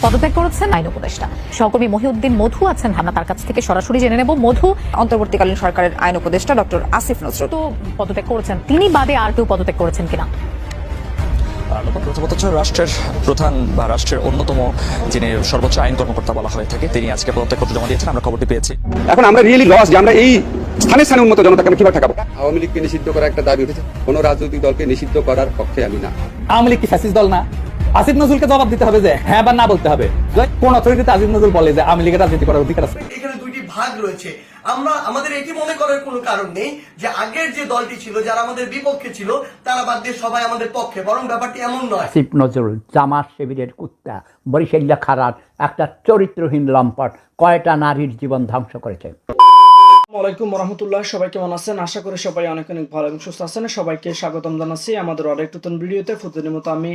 পদত্যাগ করেছেন আইন উপদেষ্টা। সহকর্মী মহিউদ্দিন মধু আছেন আমরা তার কাছ থেকে সরাসরি জেনে নেব। মধু, অন্তর্বর্তীকালীন সরকারের আইন উপদেষ্টা ডক্টর আসিফ নজরুল তো পদত্যাগ করেছেন, তিনি বাদে আর কেউ পদত্যাগ করেছেন কিনা? প্রথমত হচ্ছে রাষ্ট্রের প্রধান বা রাষ্ট্রের অন্যতম যিনি সর্বোচ্চ আইন কর্মকর্তা বলা হয়ে থাকে তিনি আজকে পদত্যাগপত্র জমা দিয়েছেন, আমরা খবরটি পেয়েছি। এখন আমরা রিয়েলি লস যে আমরা এই স্থানে স্থানে উন্নত জনতাকে আমরা কিভাবে ঠেকাবো। আওয়ামী লীগকে নিষিদ্ধ করার একটা দাবি উঠেছে, কোন রাজনৈতিক দলকে নিষিদ্ধ করার পক্ষে আমি না। আওয়ামী লীগ কি ফ্যাসিস্ট দল না? আসিফ নজরুলকে জবাব দিতে হবে যে হ্যাঁ বা না বলতে হবে। কোন অথরিটিতে আসিফ নজরুল বলে যে আওয়ামী লীগের রাজনীতি করার অধিকার আছে? এখানে দুইটি ভাগ রয়েছে। আমাদের এটি মনে করার কোনো কারণ নেই যে আগের যে দলটি ছিল যারা আমাদের বিপক্ষে ছিল তারা বাদ দিয়ে সবাই আমাদের পক্ষে, বরং ব্যাপারটি এমন নয়। আসিফ নজরুল জামাত শিবিরের কুত্তা, বরিশাল্লা খারাপ একটা চরিত্রহীন লম্পট, কয়টা নারীর জীবন ধ্বংস করেছে। আসসালামাইকুম রহমতুল্লাহ, সবাই কেমন আছেন? আশা করি সবাই অনেক অনেক ভালো এবং সুস্থ আছেন। সবাইকে স্বাগতম জানাচ্ছি আমাদের আরেক নতুন ভিডিওতে। প্রতিদিনের মতো আমি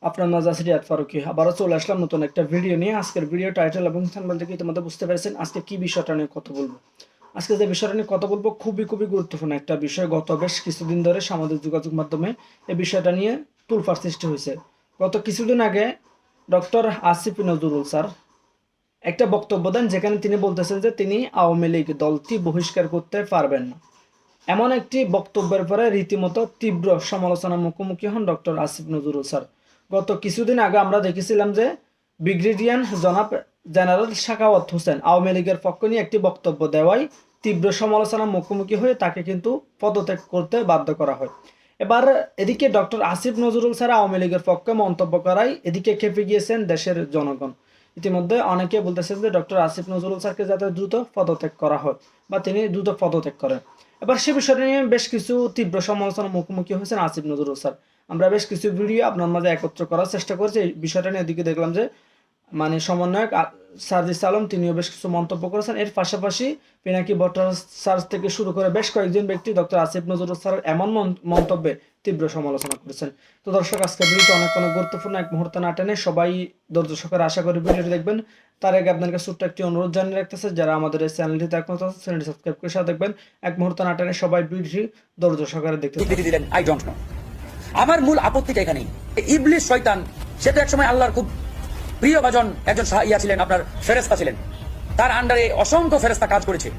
আপনার মাঝে আছি রিয়াদ ফারুকি, আবারও চলে আসলাম নতুন একটা ভিডিও নিয়ে। আজকের ভিডিও টাইটেল এবং থাম্বনেল থেকে ইতিমধ্যে বুঝতে পেরেছেন আজকে কি বিষয়টা নিয়ে কথা বলবো। আজকে যে বিষয়টা নিয়ে কথা বলবো খুবই গুরুত্বপূর্ণ একটা বিষয়। গত বেশ কিছুদিন ধরে সামাজিক যোগাযোগ মাধ্যমে এই বিষয়টা নিয়ে তুলফার সৃষ্টি হয়েছে। গত কিছুদিন আগে ডক্টর আসিফ নজরুল স্যার একটা বক্তব্য দেন যেখানে তিনি বলতেছেন যে তিনি আওয়ামী লীগ দলটি বহিষ্কার করতে পারবেন না। এমন একটি বক্তব্যের পরে রীতিমতো তীব্র সমালোচনার মুখোমুখি হন ডক্টর আসিফ নজরুল স্যার। গত কিছুদিন আগে আমরা দেখেছিলাম যে ব্রিগেডিয়ার জনাব জেনারেল সাখাওয়াত হোসেন আওয়ামী লীগের পক্ষ নিয়ে একটি বক্তব্য দেওয়ায় তীব্র সমালোচনার মুখোমুখি হয়ে তাকে কিন্তু পদত্যাগ করতে বাধ্য করা হয়। এবার এদিকে ডক্টর আসিফ নজরুল স্যার আওয়ামী লীগের পক্ষে মন্তব্য করায় এদিকে খেপে গিয়েছেন দেশের জনগণ। ইতিমধ্যে অনেকে বলতেছেন যে ডক্টর আসিফ নজরুল স্যারকে যাতে দ্রুত পদত্যাগ করা হয় বা তিনি দ্রুত পদত্যাগ করেন। এবার সে বিষয়টা নিয়ে বেশ কিছু তীব্র সমালোচনার মুখোমুখি হয়েছেন আসিফ নজরুল স্যার। আমরা বেশ কিছু ভিডিও আপনার মাঝে একত্র করার চেষ্টা করেছি। এই বিষয়টা নিয়ে এদিকে দেখলাম যে সমন্বয়ক সার্জিস আলম তিনিও বেশ কিছু মন্তব্য করেছেন। এর পাশাপাশি পিনাকি ভট্টাচার্য থেকে শুরু করে বেশ কয়েকজন ব্যক্তি ডক্টর আসিফ নজরুল স্যারের এমন মন্তব্যে তীব্র সমালোচনা করেছেন। তো দর্শক, আজকে ভিডিওটা অনেক গুরুত্বপূর্ণ, এক মুহূর্তে না টেনে সবাই ধৈর্য সহকারে আশা করি ভিডিওটি দেখবেন। তার আগে আপনাদের ছোট্ট একটি অনুরোধ জানিয়ে রাখতেছে, যারা আমাদের এই চ্যানেলটিতে একমাত্র চ্যানেলটি সাবস্ক্রাইব করে সাথে দেখবেন। এক মুহূর্তে না টেনে সবাই ভিডিওটি ধৈর্য সহকারে দেখতে দিলেন আই ডোন্ট নো। আমার মূল আপত্তিটা এখানেই, ইবলিস শয়তান সে তো একসময় আল্লাহর খুব প্রিয় ভাজন একজন ছিলেন, আপনার ফেরেশতা ছিলেন, তার আন্ডারে অসংখ্য ফেরেশতা কাজ করেছে,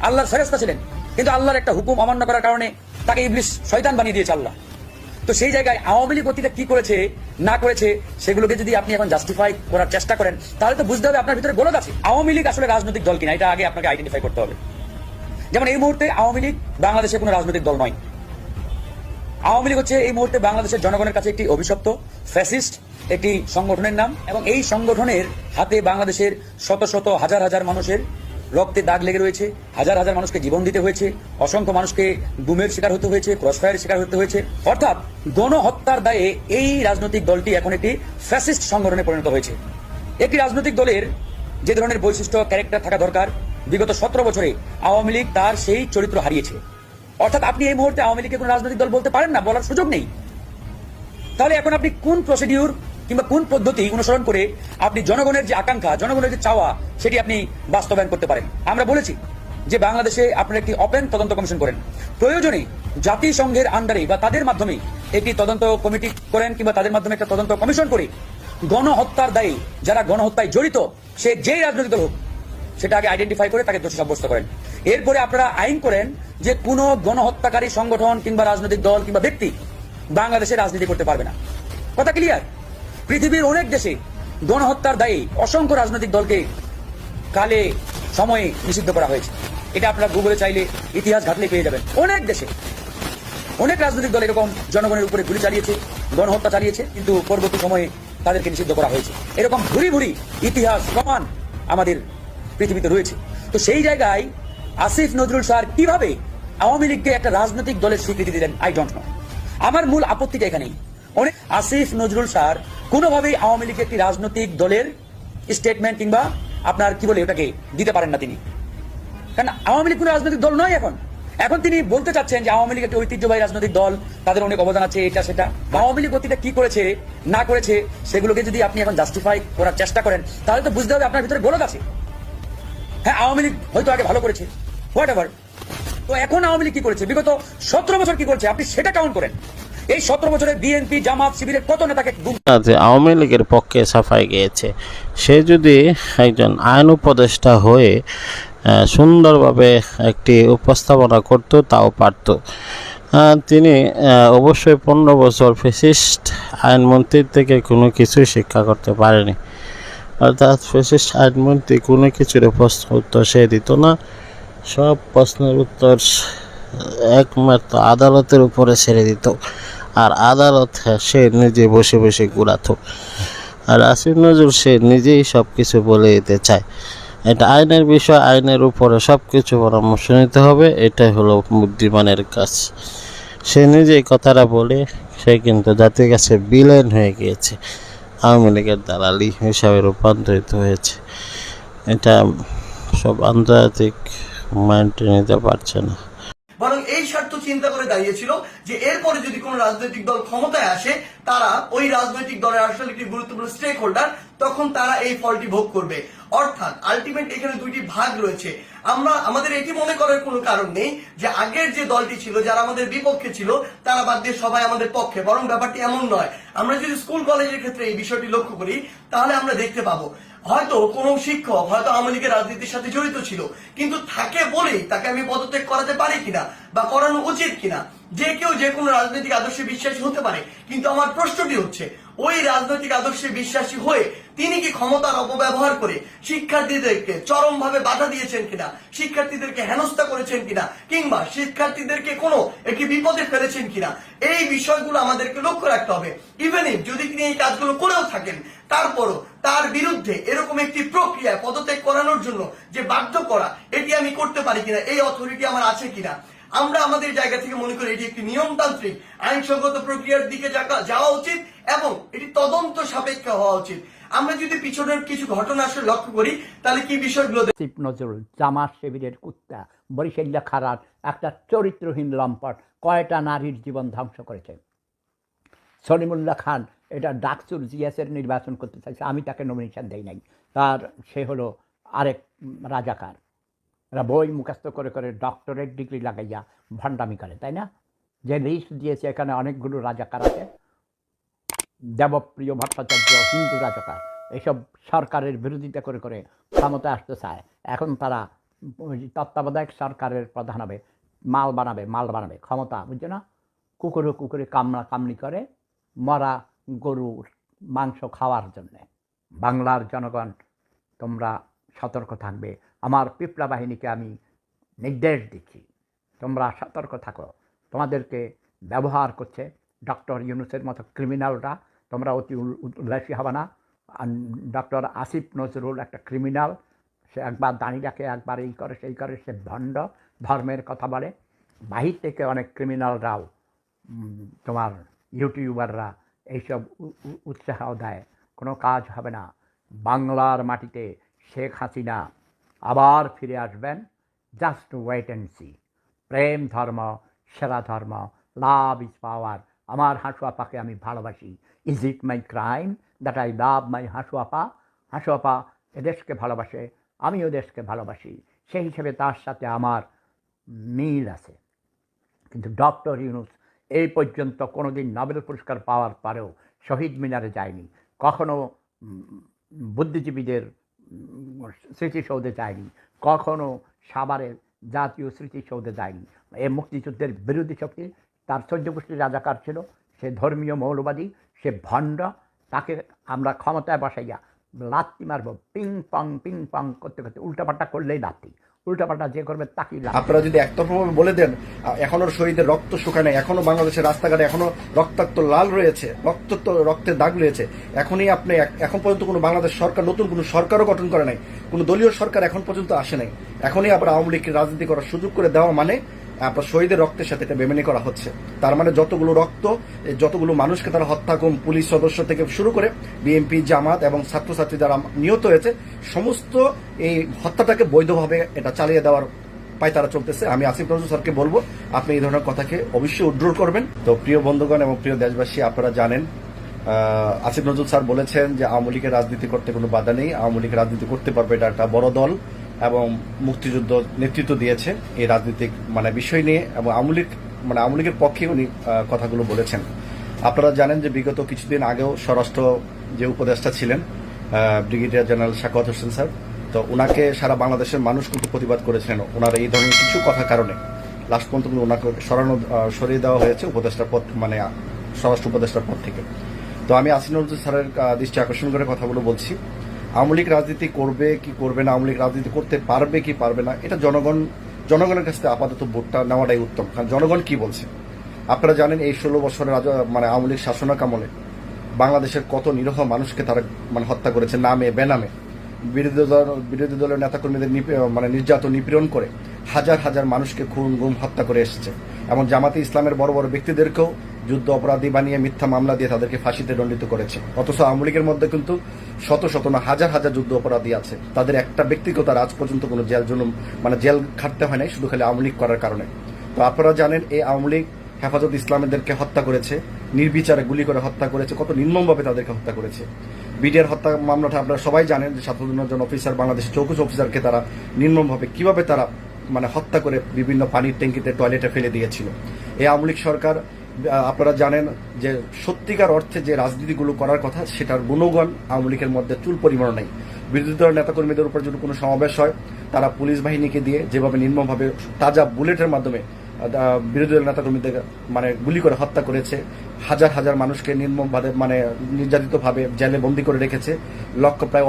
আল্লাহর ফেরেশতা ছিলেন, কিন্তু আল্লাহর একটা হুকুম অমান্য করার কারণে তাকে ইবলিস শয়তান বানিয়ে দিয়েছে আল্লাহ। তো সেই জায়গায় আওয়ামী লীগ অতীতে কি করেছে না করেছে সেগুলোকে যদি আপনি এখন জাস্টিফাই করার চেষ্টা করেন তাহলে তো বুঝতে হবে আপনার ভিতরে গোলক আছে। আওয়ামী লীগ আসলে রাজনৈতিক দল কিনা এটা আগে আপনাকে আইডেন্টিফাই করতে হবে। যেমন এই মুহূর্তে আওয়ামী লীগ বাংলাদেশে কোনো রাজনৈতিক দল নয়। আওয়ামী লীগ হচ্ছে এই মুহূর্তে বাংলাদেশের জনগণের কাছে একটি অভিশপ্ত ফ্যাসিস্ট একটি সংগঠনের নাম, এবং এই সংগঠনের হাতে বাংলাদেশের শত শত হাজার হাজার মানুষের রক্তে দাগ লেগে রয়েছে, হাজার হাজার মানুষকে জীবন দিতে হয়েছে, অসংখ্য মানুষকে গুমের শিকার হতে হয়েছে, ক্রসফায়ারের শিকার হতে হয়েছে। অর্থাৎ গণহত্যার দায়ে এই রাজনৈতিক দলটি এখন একটি ফ্যাসিস্ট সংগঠনে পরিণত হয়েছে। একটি রাজনৈতিক দলের যে ধরনের বৈশিষ্ট্য ক্যারেক্টার থাকা দরকার, বিগত 17 বছরে আওয়ামী লীগ তার সেই চরিত্র হারিয়েছে। অর্থাৎ আপনি এই মুহূর্তে আওয়ামী লীগকে কোনো রাজনৈতিক দল বলতে পারেন না, বলার সুযোগ নেই। তাহলে এখন আপনি কোন প্রসিডিউর কিংবা কোন পদ্ধতি অনুসরণ করে আপনি জনগণের যে আকাঙ্ক্ষা, জনগণের যে চাওয়া সেটি আপনি বাস্তবায়ন করতে পারেন? আমরা বলেছি যে বাংলাদেশে আপনারা একটি ওপেন তদন্ত কমিশন করেন, প্রয়োজনে জাতিসংঘের আন্ডারে বা তাদের মাধ্যমে একটি তদন্ত কমিটি করেন কিংবা তাদের মাধ্যমে একটা তদন্ত কমিশন করে গণহত্যার দায়ে যারা গণহত্যায় জড়িত সে যেই রাজনৈতিক দল হোক সেটা আগে আইডেন্টিফাই করে তাকে দোষী সাব্যস্ত করেন। এরপরে আপনারা আইন করেন যে কোন গণহত্যাকারী সংগঠন কিংবা রাজনৈতিক দল কিংবা ব্যক্তি বাংলাদেশে রাজনীতি করতে পারবে না। কথা ক্লিয়ার? পৃথিবীর অনেক দেশে গণহত্যার দায়ে অসংখ্য রাজনৈতিক দলকে কালে সময়ে নিষিদ্ধ করা হয়েছে। এটা আপনারা গুগলে চাইলে ইতিহাস ঘাটলে পেয়ে যাবেন। অনেক দেশে অনেক রাজনৈতিক দল এরকম জনগণের উপরে গুলি চালিয়েছে, গণহত্যা চালিয়েছে, কিন্তু পরবর্তী সময়ে তাদেরকে নিষিদ্ধ করা হয়েছে। এরকম ভুরি ভুরি ইতিহাস প্রমাণ আমাদের পৃথিবীতে রয়েছে। তো সেই জায়গায় আসিফ নজরুল স্যার কিভাবে আওয়ামী লীগকে একটা রাজনৈতিক দলের স্বীকৃতি দিলেন আই ডোন্ট নো। আমার মূল আপত্তিটা এখানেই, আসিফ নজরুল স্যার কোনোভাবেই আওয়ামী লীগের একটি রাজনৈতিক দলের স্টেটমেন্ট কিংবা আপনার কি বলে ওটাকে দিতে পারেন না তিনি, কারণ আওয়ামী লীগ কোনো রাজনৈতিক দল নয়। এখন তিনি বলতে চাচ্ছেন যে আওয়ামী লীগ একটি ঐতিহ্যবাহী রাজনৈতিক দল, তাদের অনেক অবদান আছে, এটা সেটা। আওয়ামী লীগ অতীতে কি করেছে না করেছে সেগুলোকে যদি আপনি এখন জাস্টিফাই করার চেষ্টা করেন তাহলে তো বুঝতে হবে আপনার ভিতরে গোলক আছে। হ্যাঁ, আওয়ামী লীগ হয়তো আগে ভালো করেছে, হোয়াট এভার, তো এখন আওয়ামী লীগ কি করেছে, বিগত 17 বছর কি করেছে আপনি সেটা কাউন্ট করেন। এই 17 বছরে বিএনপি জামাত শিবিরের কত নেতাকে যে আওয়ামী লীগের পক্ষে সাফাই গিয়েছে, সে যদি একজন আইন উপদেষ্টা হয়ে সুন্দরভাবে একটি উপস্থাপনা করত তাও পারত। তিনি অবশ্যই 15 বছর ফ্যাসিস্ট আইনমন্ত্রীর থেকে কোনো কিছু শিক্ষা করতে পারেনি। অর্থাৎ ফ্যাসিস্ট আইনমন্ত্রী কোনো কিছুর প্রশ্ন উত্তর সে দিত না, সব প্রশ্নের উত্তর একমাত্র আদালতের উপরে ছেড়ে দিত, আর আদালত সে নিজে বসে বসে ঘুরাতো। আর আসিফ নজরুল সে নিজেই সব কিছু বলে দিতে চায়। এটা আইনের বিষয়, আইনের উপরে সব কিছু পরামর্শ নিতে হবে, এটাই হলো বুদ্ধিমানের কাজ। সে নিজেই কথাটা বলে সে কিন্তু জাতির কাছে বিলেন হয়ে গিয়েছে, আওয়ামী লীগের দালালি হিসাবে রূপান্তরিত হয়েছে। এটা সব আন্তর্জাতিক মাইন্ড নিতে পারছে না। বরং এই স্বার্থ চিন্তা করে দাঁড়িয়েছিল যে এরপরে যদি কোনো রাজনৈতিক দল ক্ষমতায় আসে, তারা ওই রাজনৈতিক দলের আসলে একটি গুরুত্বপূর্ণ স্টেক হোল্ডার, তখন তারা এই ফলটি ভোগ করবে। অর্থাৎ আলটিমেট এখানে দুইটি ভাগ রয়েছে। আমাদের এটি মনে করার কোনো কারণ নেই যে আগের যে দলটি ছিল, যারা আমাদের বিপক্ষে ছিল, তারা বাদ দিয়ে সবাই আমাদের পক্ষে, বরং ব্যাপারটি এমন নয়। আমরা যদি স্কুল কলেজের ক্ষেত্রে এই বিষয়টি লক্ষ্য করি, তাহলে আমরা দেখতে পাবো হয়তো কোনো শিক্ষক হয়তো আওয়ামী লীগের রাজনীতির সাথে জড়িত ছিল, কিন্তু থাকে বলেই তাকে আমি পদত্যাগ করাতে পারি কিনা বা করানো উচিত কিনা। যে কেউ যে কোনো রাজনৈতিক আদর্শে বিশ্বাসী হতে পারে, কিন্তু আমার প্রশ্নটি হচ্ছে ওই রাজনৈতিক আদর্শে বিশ্বাসী হয়ে তিনি কি ক্ষমতার অপব্যবহার করে শিক্ষার্থীদেরকে চরমভাবে বাধা দিয়েছেন কিনা, শিক্ষার্থীদেরকে হেনস্থা করেছেন কিনা, কিংবা শিক্ষার্থীদেরকে কোনো একটি বিপদে ফেলেছেন কিনা, এই বিষয়গুলো আমাদেরকে লক্ষ্য রাখতে হবে। ইভেন ইফ যদি তিনি এই কাজগুলো করেও থাকেন, তারপরও তার বিরুদ্ধে এরকম একটি প্রক্রিয়ায় পদত্যাগ করানোর জন্য যে বাধ্য করা, এটি আমি করতে পারি কিনা, এই অথরিটি আমার আছে কিনা। আমরা আমাদের জায়গা থেকে মনে করি এটি একটি নিয়মতান্ত্রিক আইনসঙ্গত প্রক্রিয়ার দিকে যাওয়া উচিত এবং এটি তদন্ত সাপেক্ষ হওয়া উচিত। আমরা যদি পিছনের কিছু ঘটনা আসলে লক্ষ্য করি, তাহলে কি বিষয়গুলো আসিফ নজরুল জামাত শিবিরের কুত্তা, বরিশাল্লা খারাপ একটা চরিত্রহীন লম্পট, কয়টা নারীর জীবন ধ্বংস করেছে। সলিমুল্লাহ খান এটা ডাকসুর জিএসের নির্বাচন করতে চাইছে, আমি তাকে নমিনেশন দেই নাই, তার সে হলো আরেক রাজাকার। এরা বই মুখস্থ করে করে ডক্টরেট ডিগ্রি লাগাইয়া ভণ্ডামি করে, তাই না? যে লিস্ট দিয়েছে এখানে অনেকগুলো রাজাকার আছে, দেবপ্রিয় ভট্টাচার্য হিন্দু রাজাকার, এইসব সরকারের বিরোধিতা করে করে ক্ষমতা আসতে চায়। এখন তারা তত্ত্বাবধায়ক সরকারের প্রধান হবে, মাল বানাবে ক্ষমতা, বুঝছো না? কুকুরে কামড়ি করে মরা গরুর মাংস খাওয়ার জন্যে। বাংলার জনগণ তোমরা সতর্ক থাকবে। আমার পিপলা বাহিনীকে আমি নির্দেশ দিচ্ছি, তোমরা সতর্ক থাকো। তোমাদেরকে ব্যবহার করছে ডক্টর ইউনূসের মতো ক্রিমিনালরা, তোমরা অতি উল্লাসী হবে না। ডক্টর আসিফ নজরুল একটা ক্রিমিনাল, সে একবার দাঁড়িয়ে রাখে, একবার এই করে সেই করে, সে ভণ্ড, ধর্মের কথা বলে। বাহির থেকে অনেক ক্রিমিনালরাও তোমার ইউটিউবাররা এইসব উৎসাহ দেয়, কোনো কাজ হবে না। বাংলার মাটিতে শেখ হাসিনা আবার ফিরে আসবেন, জাস্ট ওয়েট অ্যান্ড সি। প্রেম ধর্ম সেরা ধর্ম, লাভ ইজ পাওয়ার। আমার হাসু আপাকে আমি ভালোবাসি। Is it my crime that I love my Hasu apa? Hasu আপা এদেশকে ভালোবাসে, আমিও দেশকে ভালোবাসি, সেই হিসেবে তার সাথে আমার মিল আছে। কিন্তু ডক্টর ইউনূস এই পর্যন্ত কোনোদিন নোবেল পুরস্কার পাওয়ার পরেও শহীদ মিনারে যায়নি, কখনো বুদ্ধিজীবীদের স্মৃতিসৌধে যায়নি, কখনো সাভারের জাতীয় স্মৃতিসৌধে যায়নি। এ মুক্তিযুদ্ধের বিরোধী শক্তি, তার 14 গোষ্ঠীর রাজাকার ছিল, সে ধর্মীয় মৌলবাদী, সে ভণ্ড। তাকে আমরা ক্ষমতায় বসাইয়া লাত্তি মারবো, পিং পং করতে করতে। উল্টাপাল্টা করলেই লাত্তি, উল্টাপাল্টা যে করবে তাকেই লাত্তি। আপনারা যদি একতরফাভাবে বলে দেন এখনো শহীদের রক্ত শুকায় নাই, এখনো বাংলাদেশের রাস্তাঘাটে এখনো রক্তাক্ত লাল রয়েছে, রক্তের দাগ রয়েছে, এখনই আপনি এখন পর্যন্ত কোনো বাংলাদেশ সরকার, নতুন কোনো সরকারও গঠন করে নাই, কোনো দলীয় সরকার এখন পর্যন্ত আসে নাই, এখনই আবার আওয়ামী লীগকে রাজনীতি করার সুযোগ করে দেওয়া মানে আপনার শহীদের রক্তের সাথে এটা বেমেনি করা হচ্ছে। তার মানে যতগুলো রক্ত, যতগুলো মানুষকে তারা হত্যা, পুলিশ সদস্য থেকে শুরু করে বিএনপি, জামাত এবং ছাত্রছাত্রী যারা নিহত হয়েছে, সমস্ত এই হত্যাটাকে বৈধভাবে এটা চালিয়ে দেওয়ার পায়তারা চলতেছে। আমি আসিফ নজরুল স্যারকে বলবো আপনি এই ধরনের কথাকে অবশ্যই উড্রোল করবেন। তো প্রিয় বন্ধুগণ এবং প্রিয় দেশবাসী, আপনারা জানেন আসিফ নজরুল স্যার বলেছেন যে আওয়ামী লীগের রাজনীতি করতে কোনো বাধা নেই, আওয়ামী লীগ রাজনীতি করতে পারবে, এটা একটা বড় দল এবং মুক্তিযুদ্ধ নেতৃত্ব দিয়েছে এই রাজনৈতিক বিষয় নিয়ে, এবং আওয়ামী লীগ মানে আওয়ামী লীগের পক্ষে উনি কথাগুলো বলেছেন। আপনারা জানেন যে বিগত কিছুদিন আগেও স্বরাষ্ট্র যে উপদেষ্টা ছিলেন brigadier general Sakhawat Hossain sir, তো ওনাকে সারা বাংলাদেশের মানুষ কিন্তু প্রতিবাদ করেছিলেন ওনার এই ধরনের কিছু কথার কারণে। লাস্ট পর্যন্ত ওনাকে সরিয়ে দেওয়া হয়েছে উপদেষ্টার পদ, মানে স্বরাষ্ট্র উপদেষ্টার পদ থেকে। তো আমি আসিফ নজরুল স্যারের দৃষ্টি আকর্ষণ করে কথাগুলো বলছি। আওয়ামী লীগ রাজনীতি করবে কি করবে না, আওয়ামী লীগ রাজনীতি করতে পারবে কি পারবে না, এটা জনগণের কাছ থেকে আপাতত ভোটটা নেওয়াটাই উত্তম। কারণ জনগণ কি বলছে আপনারা জানেন। এই 16 বছরের মানে আওয়ামী লীগ শাসনামলে বাংলাদেশের কত নিরীহ মানুষকে তারা মানে হত্যা করেছে নামে বেনামে। বিরোধী দলের নেতাকর্মীদের মানে নির্যাতন নিপীড়ন করে হাজার হাজার মানুষকে খুন গুম হত্যা করে এসেছে। এমন জামাতে ইসলামের বড় বড় ব্যক্তিদেরকেও যুদ্ধ অপরাধী বানিয়ে মিথ্যা মামলা দিয়ে তাদেরকে ফাঁসিতে দণ্ডিত করেছে। অথচ আওয়ামী লীগের মধ্যে কিন্তু শত শত না হাজার হাজার যুদ্ধ অপরাধী আছে, তাদের একটা ব্যক্তিকেও তার আজ পর্যন্ত কোনো জেল খাটতে হয় নাই শুধু খালি আওয়ামী লীগ করার কারণে। তো আপনারা জানেন এই আওয়ামী লীগ হেফাজত ইসলামীদেরকে হত্যা করেছে, নির্বিচারে গুলি করে হত্যা করেছে, কত নির্মমভাবে তাদেরকে হত্যা করেছে। বিডিআর হত্যা মামলাটা আপনারা সবাই জানেন যে 57 জন অফিসার, বাংলাদেশের চৌকুশ অফিসারকে তারা নির্মমভাবে কিভাবে তারা মানে হত্যা করে বিভিন্ন পানির ট্যাঙ্কিতে টয়লেটে ফেলে দিয়েছিল। এই আওয়ামী লীগ সরকার আপনারা জানেন যে সত্যিকার অর্থে যে রাজনীতিগুলো করার কথা সেটার গুণগান আওয়ামী লীগের মধ্যে চুল পরিমাণ নেই। বিরোধী দলের নেতাকর্মীদের উপর যদি কোনো সমাবেশ হয় তারা পুলিশ বাহিনীকে দিয়ে যেভাবে নির্মমভাবে তাজা বুলেটের মাধ্যমে বিরোধী দলের নেতাকর্মীদের মানে গুলি করে হত্যা করেছে, হাজার হাজার মানুষকে নির্মমভাবে মানে নির্যাতিতভাবে জেলে বন্দী করে রেখেছে, প্রায়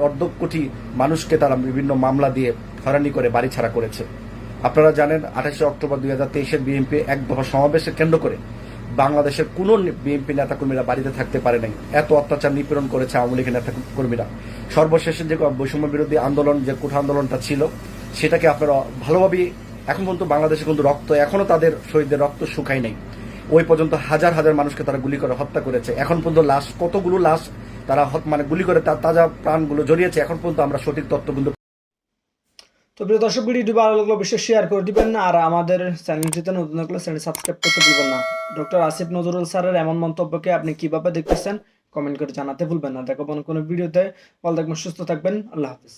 অর্ধ কোটি মানুষকে তারা বিভিন্ন মামলা দিয়ে হয়রানি করে বাড়ি ছাড়া করেছে। আপনারা জানেন 28 অক্টোবর 2023 বিএনপি এক দফা সমাবেশে কেন্দ্র করে বাংলাদেশের কোন বিএনপি নেতাকর্মীরা বাড়িতে থাকতে পারে নাই, এত অত্যাচার নিপীড়ন করেছে আওয়ামী লীগের নেতাকর্মীরা। সর্বশেষে যে বৈষম্য বিরোধী আন্দোলন, যে কোঠা আন্দোলনটা ছিল, সেটাকে আপনারা ভালোভাবে এখন পর্যন্ত বাংলাদেশে কিন্তু রক্ত এখনো তাদের শহীদদের রক্ত শুকায় নাই। ওই পর্যন্ত হাজার হাজার মানুষকে তারা গুলি করে হত্যা করেছে। এখন পর্যন্ত লাশ, কতগুলো লাশ তারা মানে গুলি করে তার তাজা প্রাণগুলো জড়িয়েছে, এখন পর্যন্ত আমরা সঠিক তথ্য কিন্তু। তো প্রিয় দর্শক, ভিডিওটি ভালো লাগলে অবশ্যই শেয়ার করে দিবেন, আর আমাদের চ্যানেলটিতে নতুন লাগলে চ্যানেল সাবস্ক্রাইব করতে ভুলবেন না। ডক্টর আসিফ নজরুল স্যারের এমন মন্তব্যকে আপনি কিভাবে দেখতেছেন কমেন্ট করে জানাতে ভুলবেন না। দেখাবো কোনো ভিডিওতে। ভালো থাকবেন, সুস্থ থাকবেন, আল্লাহ হাফিজ।